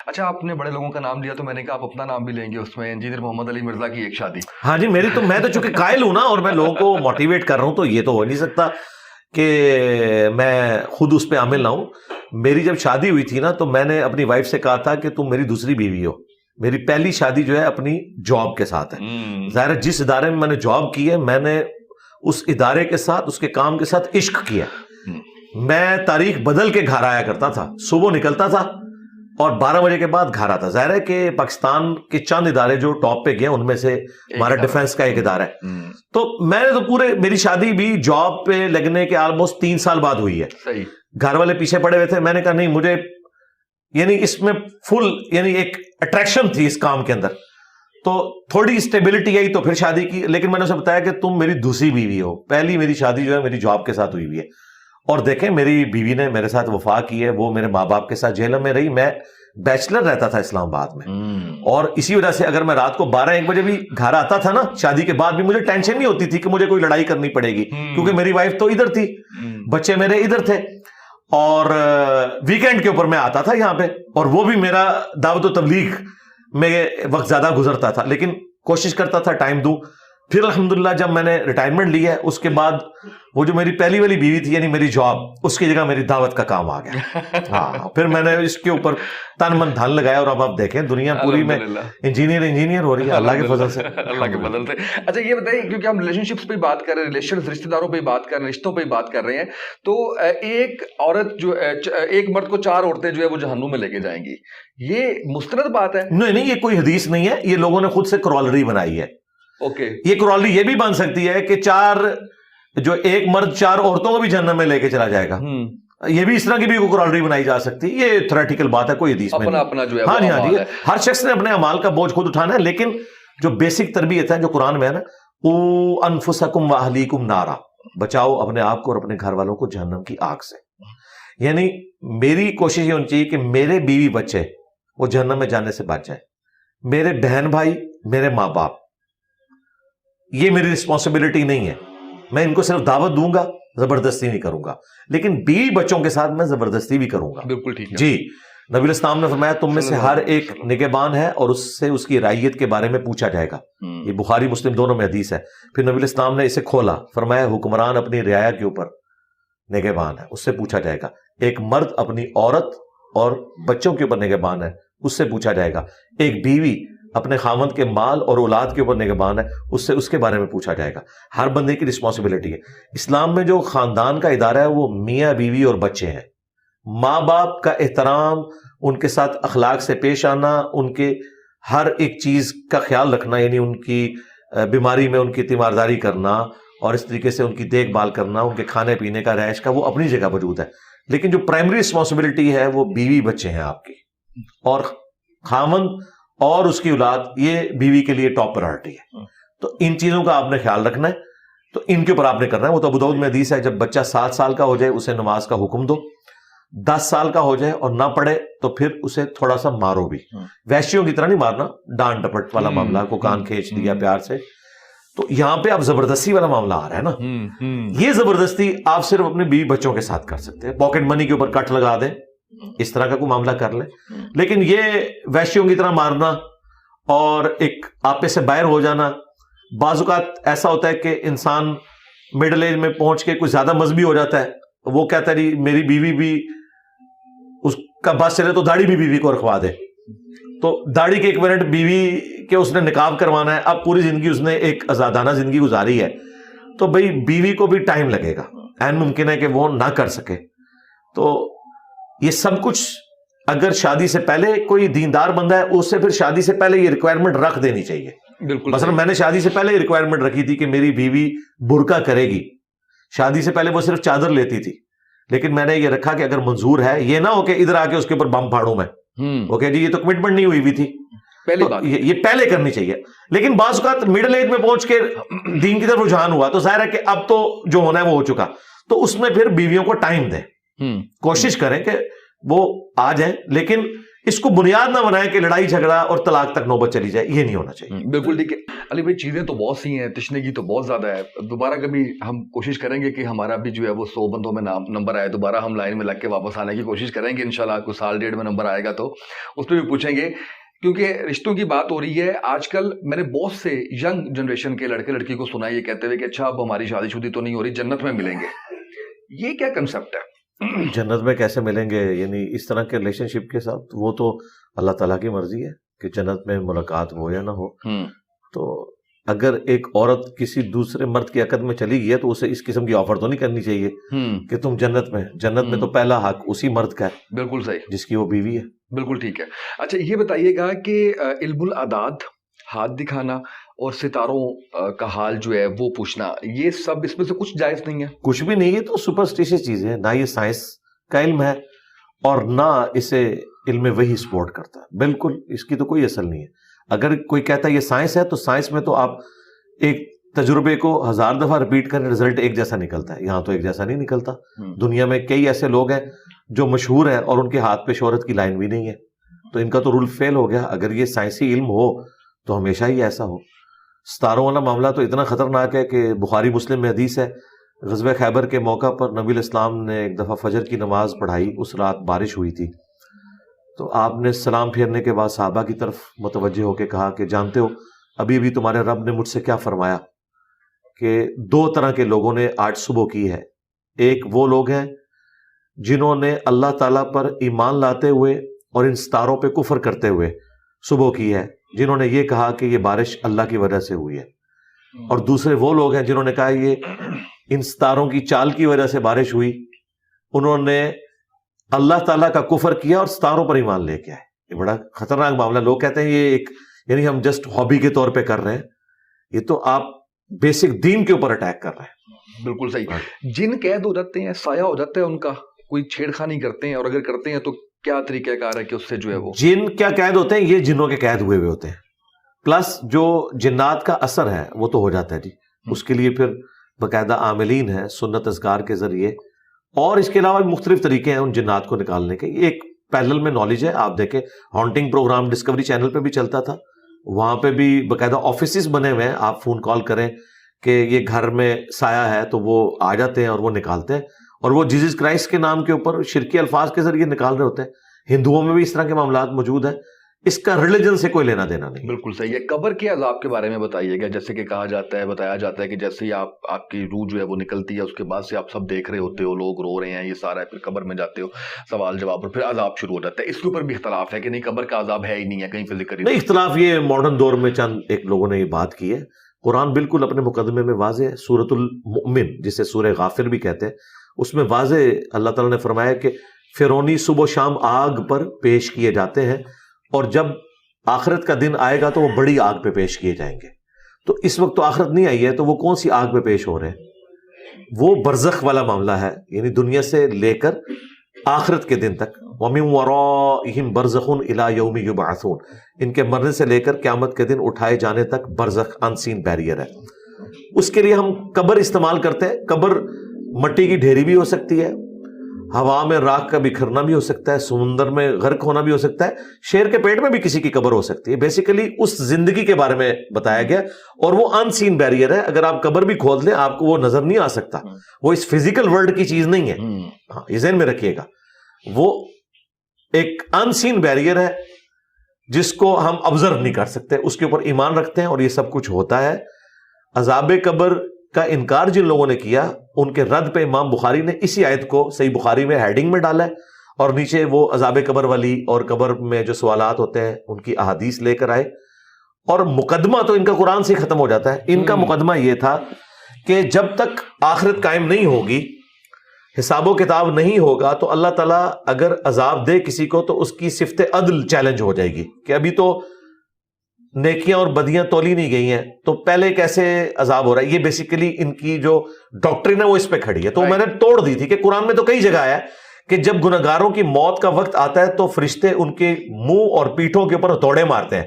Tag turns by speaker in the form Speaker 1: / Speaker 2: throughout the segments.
Speaker 1: اچھا آپ نے بڑے لوگوں کا نام لیا تو میں نے کہا آپ اپنا نام بھی لیں گے اس میں, انجینئر محمد علی مرزا کی ایک شادی.
Speaker 2: ہاں جی, میری تو میں تو چونکہ قائل ہوں نا اور میں لوگوں کو موٹیویٹ کر رہا ہوں, تو یہ تو ہو نہیں سکتا کہ میں خود اس پہ عامل نہ ہوں. میری جب شادی ہوئی تھی نا تو میں نے اپنی وائف سے کہا تھا کہ تم میری دوسری بیوی ہو. میری پہلی شادی جو ہے اپنی جاب کے ساتھ ہے. ظاہر ہے جس ادارے میں نے جاب کی ہے میں نے اس ادارے کے ساتھ, اس کے کام کے ساتھ عشق کیا. میں تاریخ بدل کے گھر آیا کرتا تھا, صبح نکلتا تھا اور 12 بجے کے بعد گھر آتا. ظاہر ہے کہ پاکستان کے چند ادارے جو ٹاپ پہ گئے ان میں سے ہمارا ڈیفنس کا ایک ادارہ ہے. تو میں نے تو پورے, میری شادی بھی جاب پہ لگنے کے آلموسٹ 3 سال بعد ہوئی ہے.
Speaker 1: صحیح.
Speaker 2: گھر والے پیچھے پڑے ہوئے تھے, میں نے کہا نہیں مجھے یعنی اس میں فل یعنی ایک اٹریکشن تھی اس کام کے اندر, تو تھوڑی اسٹیبلٹی آئی تو پھر شادی کی. لیکن میں نے اسے بتایا کہ تم میری دوسری بیوی ہو, پہلی میری شادی جو ہے میری جاب کے ساتھ ہوئی ہوئی ہے. اور دیکھیں میری بیوی نے میرے ساتھ وفا کی ہے, وہ میرے ماں باپ کے ساتھ جیل میں رہی. میں بیچلر رہتا تھا اسلام آباد میں, اور اسی وجہ سے اگر میں رات کو 12-1 بجے بھی گھر آتا تھا نا شادی کے بعد بھی, مجھے ٹینشن نہیں ہوتی تھی کہ مجھے کوئی لڑائی کرنی پڑے گی, کیونکہ میری وائف تو ادھر تھی, بچے میرے ادھر تھے, اور ویکینڈ کے اوپر میں آتا تھا یہاں پہ, اور وہ بھی میرا دعوت و تبلیغ میں وقت زیادہ گزرتا تھا. لیکن کوشش کرتا تھا ٹائم دوں. پھر الحمدللہ جب میں نے ریٹائرمنٹ لی ہے اس کے بعد وہ جو میری پہلی والی بیوی تھی یعنی میری جاب, اس کی جگہ میری دعوت کا کام آ گیا. ہاں پھر میں نے اس کے اوپر تن من دھن لگایا, اور اب آپ دیکھیں دنیا پوری میں انجینئر ہو رہی ہے اللہ کے فضل سے.
Speaker 1: اللہ کے فضل سے. اچھا یہ بتائیے, کیونکہ ہم ریلیشن شپس پہ بات کر رہے ہیں, ریلیشن رشتہ داروں پہ بات کر رہے ہیں, رشتوں پہ بات کر رہے ہیں, تو ایک عورت جو ایک مرد کو 4 عورتیں جو ہے وہ جہنم میں لے کے جائیں گی, یہ مستند بات ہے؟
Speaker 2: نہیں, یہ کوئی حدیث نہیں ہے, یہ لوگوں نے خود سے کرولری بنائی ہے. یہ کرولری یہ بھی بن سکتی ہے کہ جو ایک مرد 4 عورتوں کو بھی جہنم میں لے کے چلا جائے گا, یہ بھی اس طرح کی بھی کرولری بنائی جا سکتی ہے. یہ تھیوریٹیکل بات ہے, کوئی حدیث میں
Speaker 1: اپنا جو ہے.
Speaker 2: ہاں جی, ہر شخص نے اپنے اعمال کا بوجھ خود اٹھانا ہے. لیکن جو بیسک تربیت ہے جو قرآن میں ہے نا, قوا انفسکم واہلیکم نارا, بچاؤ اپنے آپ کو اور اپنے گھر والوں کو جہنم کی آگ سے. یعنی میری کوشش یہ ہونی چاہیے کہ میرے بیوی بچے وہ جہنم میں جانے سے بچ جائیں, میرے بہن بھائی, میرے ماں باپ, یہ میری رسپانسبلٹی نہیں ہے. میں ان کو صرف دعوت دوں گا, زبردستی نہیں کروں گا, لیکن بیوی بچوں کے ساتھ میں زبردستی بھی کروں گا.
Speaker 1: بالکل ٹھیک ہے
Speaker 2: جی. نبی اسلام نے فرمایا تم میں سے ہر ایک نگہبان ہے اور اس سے اس کی رعیت کے بارے میں پوچھا جائے گا. یہ بخاری مسلم دونوں میں حدیث ہے. پھر نبی اسلام نے اسے کھولا, فرمایا حکمران اپنی رعایا کے اوپر نگہبان ہے, اس سے پوچھا جائے گا. ایک مرد اپنی عورت اور بچوں کے اوپر نگہبان ہے, اس سے پوچھا جائے گا. ایک بیوی اپنے خاوند کے مال اور اولاد کے اوپر نگہبان ہے, اس سے اس کے بارے میں پوچھا جائے گا. ہر بندے کی رسپانسبلٹی ہے. اسلام میں جو خاندان کا ادارہ ہے وہ میاں بیوی اور بچے ہیں. ماں باپ کا احترام, ان کے ساتھ اخلاق سے پیش آنا, ان کے ہر ایک چیز کا خیال رکھنا, یعنی ان کی بیماری میں ان کی تیمارداری کرنا اور اس طریقے سے ان کی دیکھ بھال کرنا, ان کے کھانے پینے کا, رہائش کا, وہ اپنی جگہ موجود ہے. لیکن جو پرائمری رسپانسبلٹی ہے وہ بیوی بچے ہیں آپ کی, اور خاوند اور اس کی اولاد یہ بیوی کے لیے ٹاپ پرائرٹی ہے. تو ان چیزوں کا آپ نے خیال رکھنا ہے, تو ان کے اوپر آپ نے کرنا ہے. وہ تو ابو داؤد میں حدیث ہے, جب بچہ 7 سال کا ہو جائے اسے نماز کا حکم دو, 10 سال کا ہو جائے اور نہ پڑھے تو پھر اسے تھوڑا سا مارو بھی. ویشیوں کی طرح نہیں مارنا, ڈانٹ ڈپٹ والا معاملہ, کو کان کھینچ دیا پیار سے. تو یہاں پہ آپ زبردستی والا معاملہ آ رہا ہے نا. یہ زبردستی آپ صرف اپنے بیوی بچوں کے ساتھ کر سکتے ہیں. پاکٹ منی کے اوپر کٹ لگا دیں, اس طرح کا کوئی معاملہ کر لیں. لیکن یہ ویشیوں کی طرح مارنا اور ایک آپے سے باہر ہو جانا, بعض اوقات ایسا ہوتا ہے کہ انسان مڈل ایج میں پہنچ کے کچھ زیادہ مذہبی ہو جاتا ہے. وہ کہتا ہے میری بیوی بھی, اس کا بس چلے تو داڑھی بھی بیوی کو رکھوا دے. تو داڑھی کے 1 منٹ بیوی کے اس نے نقاب کروانا ہے, اب پوری زندگی اس نے ایک آزادانہ زندگی گزاری ہے, تو بھئی بیوی کو بھی ٹائم لگے گا, این ممکن ہے کہ وہ نہ کر سکے. تو یہ سب کچھ اگر شادی سے پہلے کوئی دیندار بندہ ہے, اس سے پھر شادی سے پہلے یہ ریکوائرمنٹ رکھ دینی چاہیے.
Speaker 1: بالکل.
Speaker 2: مثلا میں نے شادی سے پہلے یہ ریکوائرمنٹ رکھی تھی کہ میری بیوی برقع کرے گی. شادی سے پہلے وہ صرف چادر لیتی تھی, لیکن میں نے یہ رکھا کہ اگر منظور ہے, یہ نہ ہو کہ ادھر آ کے اس کے اوپر بم پھاڑوں میں. اوکے جی, یہ تو کمٹمنٹ نہیں ہوئی تھی پہلی بات, یہ پہلے کرنی چاہیے. لیکن بعض اوقات مڈل ایج میں پہنچ کے دین کی طرف رجحان ہوا, تو ظاہر ہے کہ اب تو جو ہونا ہے وہ ہو چکا. تو اس میں پھر بیویوں کو ٹائم دیں, کوشش کریں کہ وہ آ جائیں. لیکن اس کو بنیاد نہ بنائیں کہ لڑائی جھگڑا اور طلاق تک نوبت چلی جائے. یہ نہیں ہونا چاہیے.
Speaker 1: بالکل ٹھیک ہے علی بھائی, چیزیں تو بہت سی ہیں, تشنگی تو بہت زیادہ ہے. دوبارہ کبھی ہم کوشش کریں گے کہ ہمارا بھی جو ہے وہ 100 بندوں میں نمبر آئے, دوبارہ ہم لائن میں لگ کے واپس آنے کی کوشش کریں گے انشاءاللہ. کوئی سال ڈیڑھ میں نمبر آئے گا تو اس پہ بھی پوچھیں گے, کیونکہ رشتوں کی بات ہو رہی ہے. آج کل میں نے بہت سے ینگ جنریشن کے لڑکے لڑکی کو سنا یہ کہتے ہوئے کہ اچھا اب ہماری شادی شدی تو نہیں ہو رہی, جنت میں ملیں گے. یہ کیا کنسپٹ ہے؟
Speaker 2: جنت میں کیسے ملیں گے؟ یعنی اس طرح کے ریلیشن شپ کے ساتھ, وہ تو اللہ تعالیٰ کی مرضی ہے کہ جنت میں ملاقات ہو یا نہ ہو. تو اگر ایک عورت کسی دوسرے مرد کی عقد میں چلی گئی ہے تو اسے اس قسم کی آفر تو نہیں کرنی چاہیے کہ تم جنت میں تو پہلا حق اسی مرد کا ہے.
Speaker 1: بالکل صحیح,
Speaker 2: جس کی وہ بیوی ہے.
Speaker 1: بالکل ٹھیک ہے. اچھا یہ بتائیے گا کہ علم الاعداد, ہاتھ دکھانا اور ستاروں کا حال جو ہے وہ پوچھنا, یہ سب اس میں سے کچھ جائز نہیں ہے؟
Speaker 2: کچھ بھی نہیں ہے. تو سپرسٹیشس چیزیں ہیں, نہ یہ سائنس کا علم ہے اور نہ اسے علم وحی سپورٹ کرتا ہے. بالکل اس کی تو کوئی اصل نہیں ہے. اگر کوئی کہتا ہے یہ سائنس ہے, تو سائنس میں تو آپ ایک تجربے کو 1000 دفعہ ریپیٹ کریں, رزلٹ ایک جیسا نکلتا ہے. یہاں تو ایک جیسا نہیں نکلتا. دنیا میں کئی ایسے لوگ ہیں جو مشہور ہیں اور ان کے ہاتھ پہ شہرت کی لائن بھی نہیں ہے, تو ان کا تو رول فیل ہو گیا. اگر یہ سائنسی علم ہو تو ہمیشہ ہی ایسا ہو. ستاروں والا معاملہ تو اتنا خطرناک ہے کہ بخاری مسلم میں حدیث ہے, غزوہ خیبر کے موقع پر نبی علیہ السلام نے ایک دفعہ فجر کی نماز پڑھائی. اس رات بارش ہوئی تھی, تو آپ نے سلام پھیرنے کے بعد صحابہ کی طرف متوجہ ہو کے کہا کہ جانتے ہو ابھی ابھی تمہارے رب نے مجھ سے کیا فرمایا, کہ 2 طرح کے لوگوں نے آج صبح کی ہے. ایک وہ لوگ ہیں جنہوں نے اللہ تعالیٰ پر ایمان لاتے ہوئے اور ان ستاروں پہ کفر کرتے ہوئے صبح کی ہے, جنہوں نے یہ کہا کہ یہ بارش اللہ کی وجہ سے ہوئی ہے. اور دوسرے وہ لوگ ہیں جنہوں نے کہا یہ ان ستاروں کی چال کی وجہ سے بارش ہوئی. انہوں نے اللہ تعالیٰ کا کفر کیا اور ستاروں پر ایمان لے کے آئے. یہ بڑا خطرناک معاملہ. لوگ کہتے ہیں یہ ایک یعنی ہم جسٹ ہابی کے طور پہ کر رہے ہیں, یہ تو آپ بیسک دین کے اوپر اٹیک کر رہے ہیں.
Speaker 1: بالکل صحیح. جن قید ہو جاتے ہیں, سایہ ہو جاتا ہے ان کا, کوئی چھیڑخانی کرتے ہیں, اور اگر کرتے ہیں تو کیا طریقہ کار ہے کہ اس سے جو ہے وہ
Speaker 2: جن کیا قید ہوتے ہیں؟ یہ جنوں کے قید ہوئے ہوئے ہوتے ہیں, پلس جو جنات کا اثر ہے وہ تو ہو جاتا ہے جی. اس کے لیے پھر باقاعدہ عاملین ہیں سنت اذکار کے ذریعے, اور اس کے علاوہ مختلف طریقے ہیں ان جنات کو نکالنے کے. یہ ایک پیرلل میں نالج ہے. آپ دیکھیں ہانٹنگ پروگرام ڈسکوری چینل پہ بھی چلتا تھا, وہاں پہ بھی باقاعدہ آفیسز بنے ہوئے ہیں. آپ فون کال کریں کہ یہ گھر میں سایہ ہے تو وہ آ جاتے ہیں اور وہ نکالتے ہیں, اور وہ جیزس کرائسٹ کے نام کے اوپر شرکی الفاظ کے ذریعے نکال رہے ہوتے ہیں. ہندوؤں میں بھی اس طرح کے معاملات موجود ہیں. اس کا ریلیجن سے کوئی لینا دینا نہیں.
Speaker 1: بالکل صحیح ہے. قبر کے عذاب کے بارے میں بتائیے گا. جیسے کہ کہا جاتا ہے, بتایا جاتا ہے کہ جیسے ہی آپ کی روح جو ہے وہ نکلتی ہے, اس کے بعد سے آپ سب دیکھ رہے ہوتے ہو, لوگ رو رہے ہیں, یہ سارا ہے. پھر قبر میں جاتے ہو, سوال جواب, اور پھر عذاب شروع ہو جاتا ہے. اس کے اوپر بھی اختلاف ہے کہ نہیں قبر کا عذاب ہے ہی نہیں ہے, کہیں پہ ذکر
Speaker 2: نہیں. اختلاف یہ ماڈرن دور میں چند ایک لوگوں نے یہ بات کی ہے. قرآن بالکل اپنے مقدمے میں واضح ہے. سورۃ المؤمن جسے سورہ غافر بھی کہتے ہیں, اس میں واضح اللہ تعالیٰ نے فرمایا کہ فرعونی صبح و شام آگ پر پیش کیے جاتے ہیں, اور جب آخرت کا دن آئے گا تو وہ بڑی آگ پہ پیش کیے جائیں گے. تو اس وقت تو آخرت نہیں آئی ہے, تو وہ کون سی آگ پہ پیش ہو رہے ہیں؟ وہ برزخ والا معاملہ ہے, یعنی دنیا سے لے کر آخرت کے دن تک. وَمِن وَرَائِهِمْ بَرْزَخٌ إِلَىٰ يَوْمِ يُبْعَثُونَ, ان کے مرنے سے لے کر قیامت کے دن اٹھائے جانے تک برزخ ان سین بیریئر ہے. اس کے لیے ہم قبر استعمال کرتے ہیں. قبر مٹی کی ڈھیری بھی ہو سکتی ہے, ہوا میں راکھ کا بکھرنا بھی ہو سکتا ہے, سمندر میں غرق ہونا بھی ہو سکتا ہے, شیر کے پیٹ میں بھی کسی کی قبر ہو سکتی ہے. بیسیکلی اس زندگی کے بارے میں بتایا گیا, اور وہ ان سین بیریئر ہے. اگر آپ قبر بھی کھود لیں آپ کو وہ نظر نہیں آ سکتا, وہ اس فزیکل ورلڈ کی چیز نہیں ہے. ہاں یہ ذہن میں رکھیے گا, وہ ایک ان سین بیریئر ہے جس کو ہم آبزرو نہیں کر سکتے. اس کے اوپر ایمان رکھتے ہیں اور یہ سب کچھ ہوتا ہے. عذاب قبر کا انکار جن لوگوں نے کیا, ان کے رد پہ امام بخاری نے اسی آیت کو صحیح بخاری میں ہیڈنگ میں ڈالا ہے, اور نیچے وہ عذاب قبر والی اور قبر میں جو سوالات ہوتے ہیں ان کی احادیث لے کر آئے. اور مقدمہ تو ان کا قرآن سے ختم ہو جاتا ہے. ان کا مقدمہ یہ تھا کہ جب تک آخرت قائم نہیں ہوگی, حساب و کتاب نہیں ہوگا, تو اللہ تعالیٰ اگر عذاب دے کسی کو تو اس کی صفت عدل چیلنج ہو جائے گی کہ ابھی تو نیکیاں اور بدیاں تولی نہیں گئی ہیں, تو پہلے کیسے عذاب ہو رہا ہے. یہ بیسیکلی ان کی جو ڈاکٹرین ہے وہ اس پہ کھڑی ہے. تو میں نے توڑ دی تھی کہ قرآن میں تو کئی جگہ آیا ہے کہ جب گنہگاروں کی موت کا وقت آتا ہے تو فرشتے ان کے منہ اور پیٹھوں کے اوپر ہتھوڑے مارتے ہیں.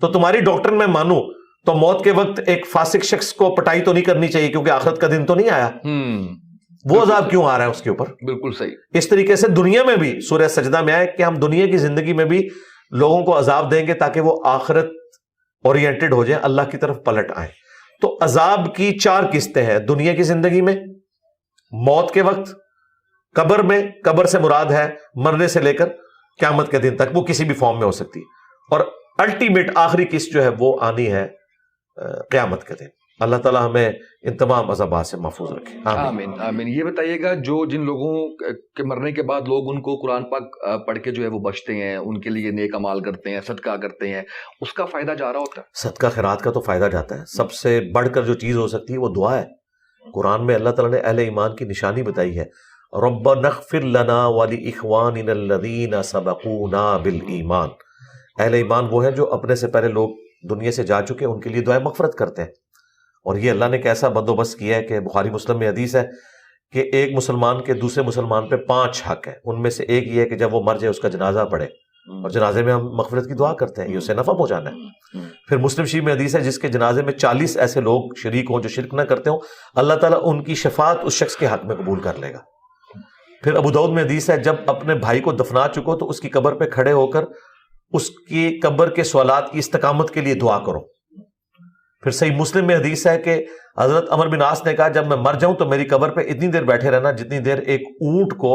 Speaker 2: تو تمہاری ڈاکٹرین میں مانوں تو موت کے وقت ایک فاسق شخص کو پٹائی تو نہیں کرنی چاہیے, کیونکہ آخرت کا دن تو نہیں آیا. وہ عذاب کیوں آ رہا ہے اس کے اوپر.
Speaker 1: بالکل صحیح.
Speaker 2: اس طریقے سے دنیا میں بھی سورہ سجدہ میں آئے کہ ہم دنیا کی زندگی میں بھی لوگوں کو عذاب دیں گے تاکہ وہ آخرت اورینٹڈ ہو جائیں, اللہ کی طرف پلٹ آئیں. تو عذاب کی 4 قسطیں ہیں دنیا کی زندگی میں, موت کے وقت, قبر میں, قبر سے مراد ہے مرنے سے لے کر قیامت کے دن تک, وہ کسی بھی فارم میں ہو سکتی ہے, اور الٹیمیٹ آخری قسط جو ہے وہ آنی ہے قیامت کے دن. اللہ تعالیٰ ہمیں ان تمام عذابات سے محفوظ رکھے.
Speaker 1: آمین آمین. یہ بتائیے گا جن لوگوں کے مرنے کے بعد لوگ ان کو قرآن پاک پڑھ کے جو ہے وہ بچتے ہیں, ان کے لیے نیک اعمال کرتے ہیں, صدقہ کرتے ہیں, اس کا فائدہ جا رہا ہوتا ہے؟
Speaker 2: صدقہ خیرات کا تو فائدہ جاتا ہے. سب سے بڑھ کر جو چیز ہو سکتی ہے وہ دعا ہے. قرآن میں اللہ تعالیٰ نے اہل ایمان کی نشانی بتائی ہے, ربنا اغفر لنا ولاخواننا الذین سبقونا بالایمان. اہل ایمان وہ ہیں جو اپنے سے پہلے لوگ دنیا سے جا چکے, ان کے لیے دعائیں مغفرت کرتے ہیں. اور یہ اللہ نے کیسا بندوبست کیا ہے کہ بخاری مسلم میں حدیث ہے کہ ایک مسلمان کے دوسرے مسلمان پہ 5 حق ہیں. ان میں سے ایک یہ ہے کہ جب وہ مر جائے اس کا جنازہ پڑھے, اور جنازے میں ہم مغفرت کی دعا کرتے ہیں, یہ اسے نفع پہنچانا ہے. پھر مسلم شریف میں حدیث ہے جس کے جنازے میں 40 ایسے لوگ شریک ہوں جو شرک نہ کرتے ہوں, اللہ تعالیٰ ان کی شفاعت اس شخص کے حق میں قبول کر لے گا. پھر ابو داؤد میں حدیث ہے جب اپنے بھائی کو دفنا چکو تو اس کی قبر پہ کھڑے ہو کر اس کی قبر کے سوالات کی استقامت کے لیے دعا کرو. پھر صحیح مسلم میں حدیث ہے کہ حضرت عمر بن عاص نے کہا جب میں مر جاؤں تو میری قبر پہ اتنی دیر بیٹھے رہنا جتنی دیر ایک اونٹ کو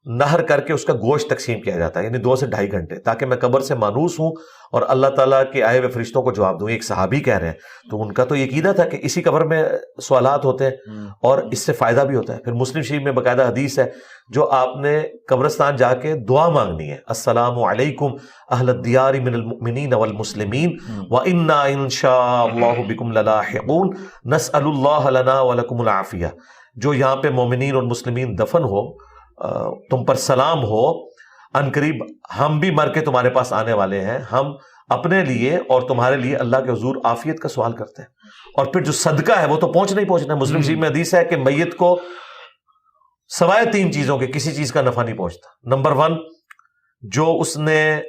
Speaker 2: نہر کر کے اس کا گوشت تقسیم کیا جاتا ہے, یعنی 2 سے 2.5 گھنٹے, تاکہ میں قبر سے مانوس ہوں اور اللہ تعالیٰ کے آئے ہوئے فرشتوں کو جواب دوں. ایک صحابی کہہ رہے ہیں, تو ان کا تو یہ عقیدہ تھا کہ اسی قبر میں سوالات ہوتے ہیں اور اس سے فائدہ بھی ہوتا ہے. پھر مسلم شریف میں باقاعدہ حدیث ہے جو آپ نے قبرستان جا کے دعا مانگنی ہے, السلام علیکم اہل الدیار من المؤمنین والمسلمین وانا انشاء اللہ بکم للاحقون نسأل اللہ لنا ولکم العافیہ. جو یہاں پہ مومنین اور مسلمین دفن ہو, تم پر سلام ہو, ان قریب ہم بھی مر کے تمہارے پاس آنے والے ہیں, ہم اپنے لیے اور تمہارے لیے اللہ کے حضور عافیت کا سوال کرتے ہیں. اور پھر جو صدقہ ہے وہ تو پہنچنا ہی پہنچنا ہے. مسلم شریف میں حدیث ہے کہ میت کو سوائے 3 چیزوں کے کسی چیز کا نفع نہیں پہنچتا. نمبر 1, جو اس نے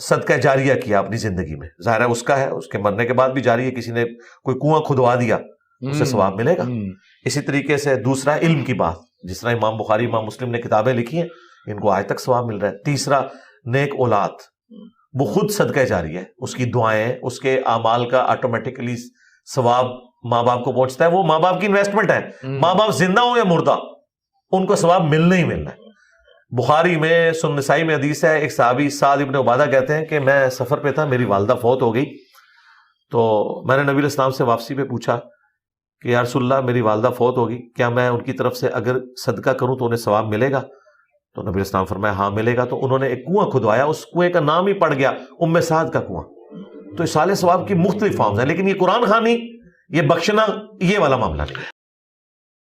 Speaker 2: صدقہ جاریہ کیا اپنی زندگی میں, ظاہر ہے اس کا ہے, اس کے مرنے کے بعد بھی جاری ہے, کسی نے کوئی کنواں کھدوا دیا اسے ثواب ملے گا. اسی طریقے سے دوسرا علم کی بات, جس طرح امام بخاری امام مسلم نے کتابیں لکھی ہیں ان کو آج تک ثواب مل رہا ہے. تیسرا نیک اولاد, وہ خود صدقہ جاری ہے, اس کی دعائیں, اس کے اعمال کا آٹومیٹکلی ثواب ماں باپ کو پہنچتا ہے. وہ ماں باپ کی انویسٹمنٹ ہے, ماں باپ زندہ ہوں یا مردہ ان کو ثواب ملنا ہی ملنا ہے. بخاری میں سنن نسائی میں حدیث ہے, ایک صحابی سعد ابن عبادہ کہتے ہیں کہ میں سفر پہ تھا, میری والدہ فوت ہو گئی, تو میں نے نبی علیہ السلام سے واپسی پہ پوچھا کہ یا رسول اللہ میری والدہ فوت ہوگی, کیا میں ان کی طرف سے اگر صدقہ کروں تو انہیں ثواب ملے گا؟ تو نبی علیہ السلام فرمایا ہاں ملے گا. تو انہوں نے ایک کنواں کھدوایا, اس کنویں کا نام ہی پڑ گیا ام سعد کا کنواں. تو اصال ثواب کی مختلف فارمز ہیں, لیکن یہ قرآن خوانی, یہ بخشنا, یہ والا معاملہ نہیں.